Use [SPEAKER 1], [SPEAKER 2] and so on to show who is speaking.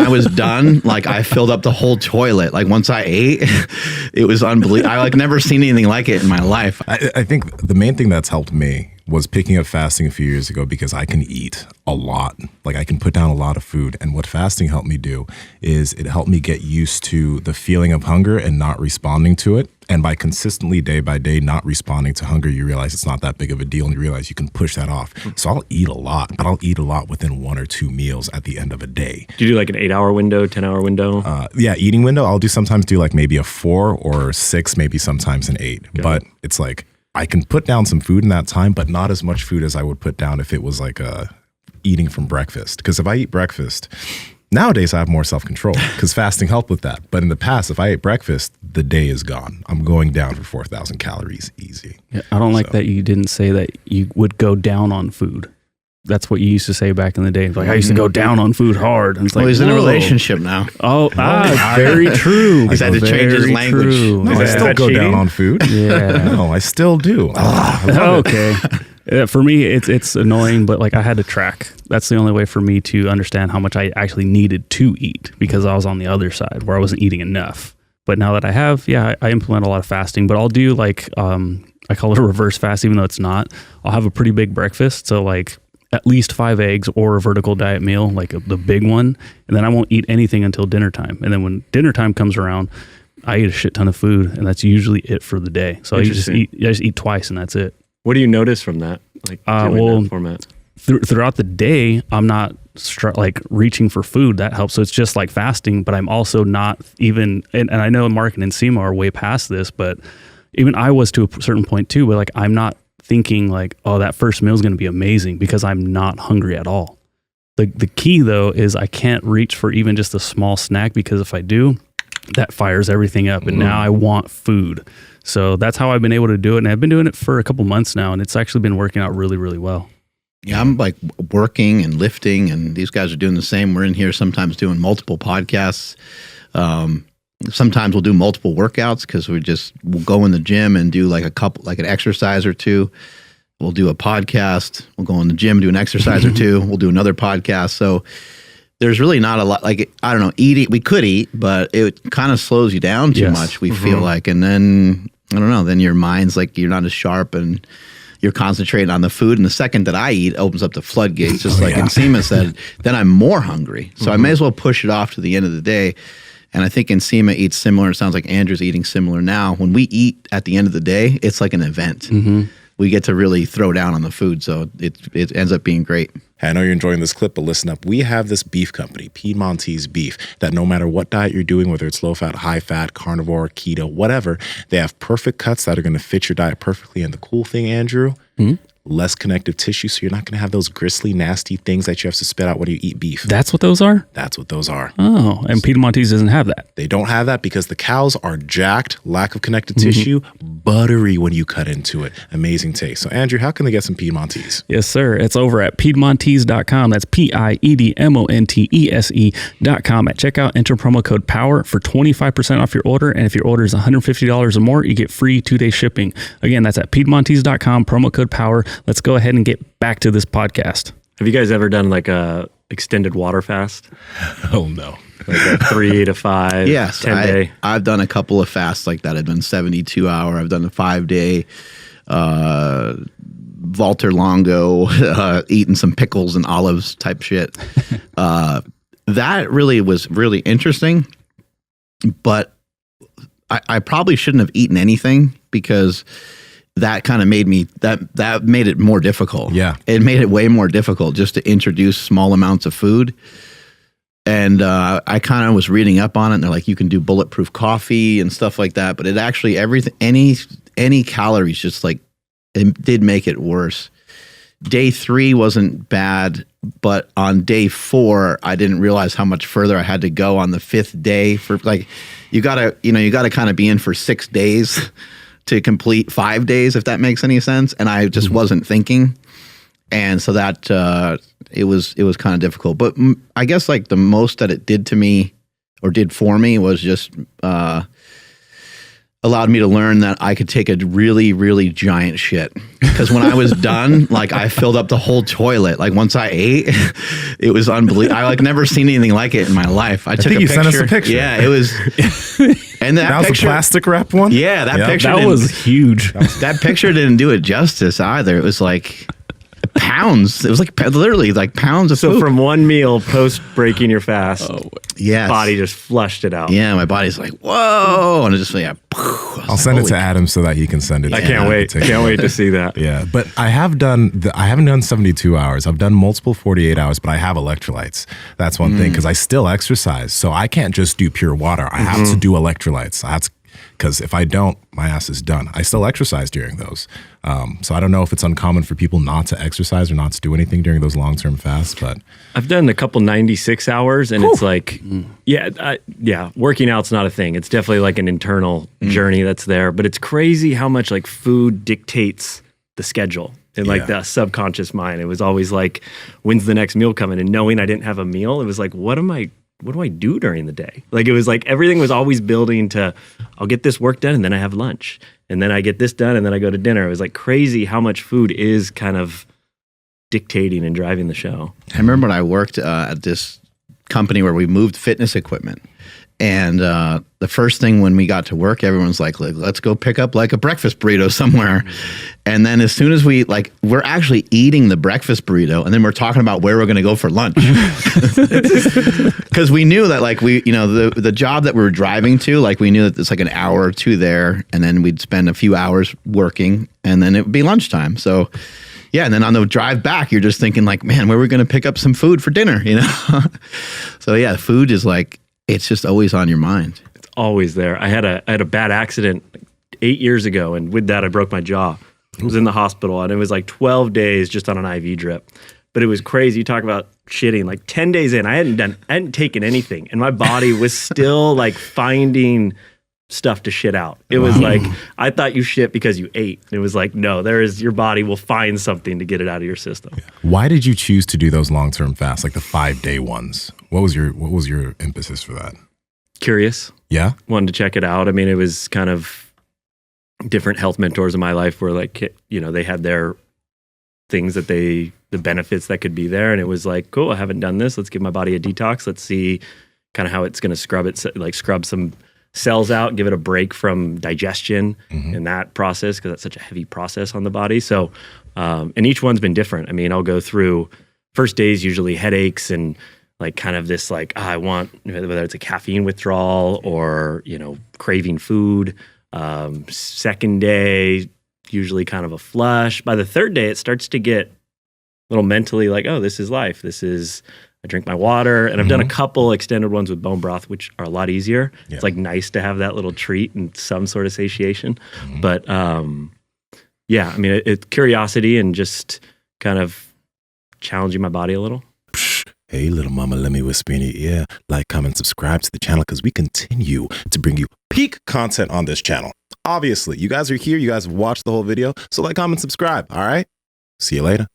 [SPEAKER 1] I was done, like I filled up the whole toilet. Like once I ate, it was unbelievable. I like never seen anything like it in my life.
[SPEAKER 2] I think the main thing that's helped me was picking up fasting a few years ago because I can eat a lot. Like I can put down a lot of food. And what fasting helped me do is it helped me get used to the feeling of hunger and not responding to it. And by consistently day by day not responding to hunger, you realize it's not that big of a deal and you realize you can push that off. So I'll eat a lot, but I'll eat a lot within 1 or 2 meals at the end of a day.
[SPEAKER 3] Do you do like an 8-hour window, 10-hour window?
[SPEAKER 2] Yeah, eating window. I'll sometimes do like maybe a 4 or 6, maybe sometimes an 8.
[SPEAKER 3] Got
[SPEAKER 2] but it's like I can put down some food in that time, but not as much food as I would put down if it was like eating from breakfast. Because if I eat breakfast, nowadays I have more self-control because fasting helped with that. But in the past, if I ate breakfast, the day is gone. I'm going down for 4,000 calories easy.
[SPEAKER 4] Yeah, I don't like that you didn't say that you would go down on food. That's what you used to say back in the day. Like I used to go down on food hard. And it's like,
[SPEAKER 1] Well, he's in a relationship now.
[SPEAKER 4] Oh, very true.
[SPEAKER 1] He's had to change his language.
[SPEAKER 2] No, I still go down on food.
[SPEAKER 4] Yeah.
[SPEAKER 2] No, I still do.
[SPEAKER 4] Okay. For me, it's annoying, but like I had to track. That's the only way for me to understand how much I actually needed to eat because I was on the other side where I wasn't eating enough. But now that I have, I implement a lot of fasting, but I'll do like, I call it a reverse fast, even though it's not. I'll have a pretty big breakfast. So like at least 5 eggs or a vertical diet meal, like the big one. And then I won't eat anything until dinner time. And then when dinner time comes around, I eat a shit ton of food and that's usually it for the day. So I just eat twice and that's it.
[SPEAKER 3] What do you notice from that? Like that format?
[SPEAKER 4] Throughout the day, I'm not like reaching for food. That helps. So it's just like fasting, but I'm also not even, and I know Mark and Nsima are way past this, but even I was to a certain point too, but like I'm not thinking like, oh, that first meal is going to be amazing because I'm not hungry at all. The key though is I can't reach for even just a small snack because if I do, that fires everything up and now I want food. So that's how I've been able to do it. And I've been doing it for a couple months now and it's actually been working out really, really well.
[SPEAKER 1] Yeah, I'm like working and lifting and these guys are doing the same. We're in here sometimes doing multiple podcasts. Sometimes we'll do multiple workouts because we'll go in the gym and do like an exercise or two. We'll do a podcast. We'll go in the gym, do an exercise or two. We'll do another podcast. So there's really not a lot, like, I don't know, eating, we could eat, but it kind of slows you down too much, we feel like. And then, I don't know, then your mind's like, you're not as sharp and you're concentrating on the food. And the second that I eat, it opens up the floodgates, just like Nsima said, then I'm more hungry. So I may as well push it off to the end of the day. And I think Nsima eats similar. It sounds like Andrew's eating similar now. When we eat at the end of the day, it's like an event. We get to really throw down on the food. So it ends up being great.
[SPEAKER 2] Hey, I know you're enjoying this clip, but listen up. We have this beef company, Piedmontese Beef, that no matter what diet you're doing, whether it's low fat, high fat, carnivore, keto, whatever, they have perfect cuts that are going to fit your diet perfectly. And the cool thing, Andrew, less connective tissue, so you're not going to have those gristly, nasty things that you have to spit out when you eat beef.
[SPEAKER 4] That's what those are?
[SPEAKER 2] That's what those are.
[SPEAKER 4] Oh, and Piedmontese doesn't have that.
[SPEAKER 2] They don't have that because the cows are jacked, lack of connective tissue, buttery when you cut into it. Amazing taste. So Andrew, how can they get some Piedmontese?
[SPEAKER 4] Yes, sir. It's over at Piedmontese.com. That's Piedmontese.com. At checkout, enter promo code POWER for 25% off your order. And if your order is $150 or more, you get free 2-day shipping. Again, that's at Piedmontese.com, promo code POWER. Let's go ahead and get back to this podcast.
[SPEAKER 3] Have you guys ever done like a extended water fast?
[SPEAKER 2] Oh, no.
[SPEAKER 3] Like a 3 to 5,
[SPEAKER 1] Yes,
[SPEAKER 3] 10 day?
[SPEAKER 1] I've done a couple of fasts like that. I've done 72 hour. I've done a 5-day, Walter Longo, eating some pickles and olives type shit. That really was really interesting, but I probably shouldn't have eaten anything because that kind of made me, that made it more difficult.
[SPEAKER 2] Yeah.
[SPEAKER 1] It made it way more difficult just to introduce small amounts of food. And I kind of was reading up on it and they're like, you can do bulletproof coffee and stuff like that. But it actually, everything, any calories, just like, it did make it worse. Day 3 wasn't bad, but on day 4, I didn't realize how much further I had to go on the 5th day. For like, you gotta kind of be in for 6 days to complete 5 days, if that makes any sense. And I just wasn't thinking. And so that, it was kind of difficult, but I guess like the most that it did to me or did for me was just, allowed me to learn that I could take a really, really giant shit. Because when I was done, like I filled up the whole toilet. Like once I ate, it was unbelievable. I like never seen anything like it in my life. I took
[SPEAKER 2] think
[SPEAKER 1] a
[SPEAKER 2] you
[SPEAKER 1] picture.
[SPEAKER 2] sent us a picture.
[SPEAKER 1] Yeah, it was. And that
[SPEAKER 2] was
[SPEAKER 1] picture,
[SPEAKER 2] a plastic wrap one?
[SPEAKER 1] Yeah, that picture.
[SPEAKER 4] That was huge.
[SPEAKER 1] That picture didn't do it justice either. It was like pounds. It was like literally like pounds of
[SPEAKER 3] So
[SPEAKER 1] food.
[SPEAKER 3] from one meal post breaking your fast,
[SPEAKER 1] Yes.
[SPEAKER 3] body just flushed it out.
[SPEAKER 1] Yeah, my body's like, whoa. And it just, yeah.
[SPEAKER 2] I'll send it to Adam so that he can send it.
[SPEAKER 3] I can't wait. Can't wait to see that.
[SPEAKER 2] Yeah, but I haven't done 72 hours. I've done multiple 48 hours, but I have electrolytes. That's one thing because I still exercise. So I can't just do pure water. I have to do electrolytes. Because if I don't, my ass is done. I still exercise during those. So I don't know if it's uncommon for people not to exercise or not to do anything during those long-term fasts, but
[SPEAKER 3] I've done a couple 96 hours and it's like, working out's not a thing. It's definitely like an internal journey that's there, but it's crazy how much like food dictates the schedule in like the subconscious mind. It was always like, when's the next meal coming? And knowing I didn't have a meal, it was like, what do I do during the day? Like, it was like everything was always building to, I'll get this work done and then I have lunch. And then I get this done and then I go to dinner. It was like crazy how much food is kind of dictating and driving the show.
[SPEAKER 1] I remember when I worked at this company where we moved fitness equipment. And the first thing when we got to work, everyone's like, let's go pick up like a breakfast burrito somewhere. And then as soon as we're actually eating the breakfast burrito and then we're talking about where we're going to go for lunch. Because we knew that like the job that we were driving to, like we knew that it's like an hour or two there and then we'd spend a few hours working and then it would be lunchtime. So yeah, and then on the drive back, you're just thinking like, man, where are we going to pick up some food for dinner, So yeah, food is like, it's just always on your mind.
[SPEAKER 3] It's always there. I had a bad accident 8 years ago, and with that, I broke my jaw. I was in the hospital, and it was like 12 days just on an IV drip. But it was crazy. You talk about shitting. Like 10 days in, I hadn't taken anything, and my body was still like finding stuff to shit out. It was like, I thought you shit because you ate. It was like, no, your body will find something to get it out of your system.
[SPEAKER 2] Why did you choose to do those long-term fasts, like the 5-day ones? What was your impetus for that?
[SPEAKER 3] Curious.
[SPEAKER 2] Yeah.
[SPEAKER 3] Wanted to check it out. I mean, it was kind of different health mentors in my life where like, they had their things that the benefits that could be there. And it was like, cool, I haven't done this. Let's give my body a detox. Let's see kind of how it's going to scrub some cells out, give it a break from digestion in that process because that's such a heavy process on the body. So, and each one's been different. I mean, I'll go through first days, usually headaches and like kind of this like, I want, whether it's a caffeine withdrawal or, craving food. Second day, usually kind of a flush. By the third day, it starts to get a little mentally like, oh, this is life. I drink my water, and I've done a couple extended ones with bone broth, which are a lot easier. Yeah. It's like nice to have that little treat and some sort of satiation. But I mean, it's curiosity and just kind of challenging my body a little.
[SPEAKER 2] Hey, little mama, let me whisper in your ear. Like, comment, subscribe to the channel because we continue to bring you peak content on this channel. Obviously, you guys are here. You guys have watched the whole video. So like, comment, subscribe. All right? See you later.